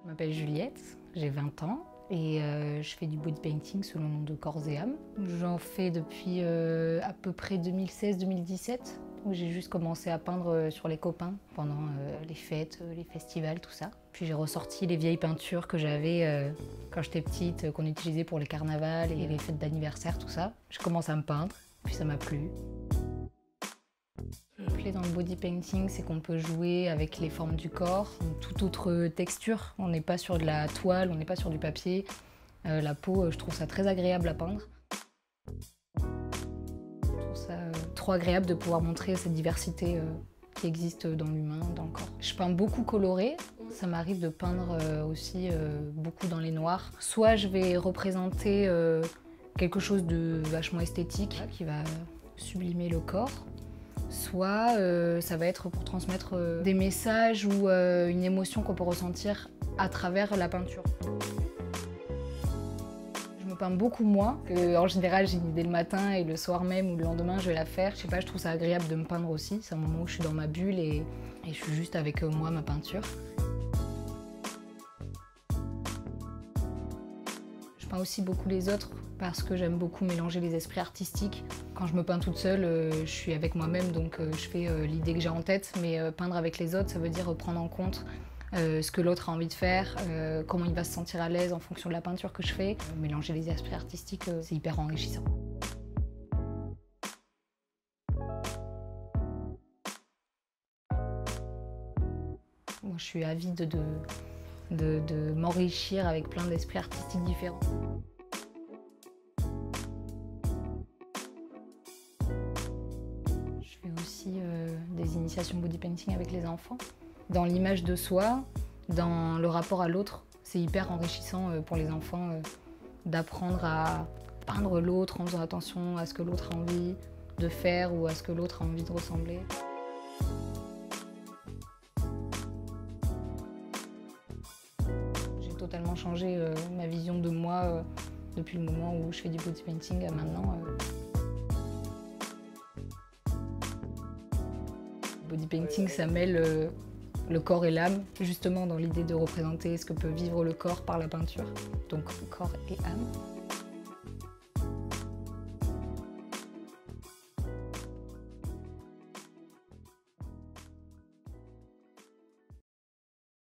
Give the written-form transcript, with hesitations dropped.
Je m'appelle Juliette, j'ai 20 ans et je fais du body painting sous le nom de Corps et Âme. J'en fais depuis à peu près 2016-2017 où j'ai juste commencé à peindre sur les copains pendant les fêtes, les festivals, tout ça. Puis j'ai ressorti les vieilles peintures que j'avais quand j'étais petite, qu'on utilisait pour les carnavals et les fêtes d'anniversaire, tout ça. Je commence à me peindre, puis ça m'a plu. Ce qui me plaît dans le body painting, c'est qu'on peut jouer avec les formes du corps, une toute autre texture. On n'est pas sur de la toile, on n'est pas sur du papier. La peau, je trouve ça très agréable à peindre. Je trouve ça trop agréable de pouvoir montrer cette diversité qui existe dans l'humain, dans le corps. Je peins beaucoup coloré. Ça m'arrive de peindre aussi beaucoup dans les noirs. Soit je vais représenter quelque chose de vachement esthétique qui va sublimer le corps. Soit ça va être pour transmettre des messages ou une émotion qu'on peut ressentir à travers la peinture. Je me peins beaucoup moins. En général, j'ai une idée le matin et le soir même ou le lendemain, je vais la faire. Je sais pas, je trouve ça agréable de me peindre aussi. C'est un moment où je suis dans ma bulle et je suis juste avec moi, ma peinture. Je peins aussi beaucoup les autres parce que j'aime beaucoup mélanger les esprits artistiques. Quand je me peins toute seule, je suis avec moi-même, donc je fais l'idée que j'ai en tête, mais peindre avec les autres, ça veut dire prendre en compte ce que l'autre a envie de faire, comment il va se sentir à l'aise en fonction de la peinture que je fais. Mélanger les esprits artistiques, c'est hyper enrichissant. Moi, je suis avide de m'enrichir avec plein d'esprits artistiques différents. Je fais aussi des initiations body painting avec les enfants. Dans l'image de soi, dans le rapport à l'autre, c'est hyper enrichissant pour les enfants d'apprendre à peindre l'autre en faisant attention à ce que l'autre a envie de faire ou à ce que l'autre a envie de ressembler. J'ai totalement changé ma vision de moi depuis le moment où je fais du body painting à maintenant. Le body painting, ça mêle le corps et l'âme, justement dans l'idée de représenter ce que peut vivre le corps par la peinture. Donc corps et âme.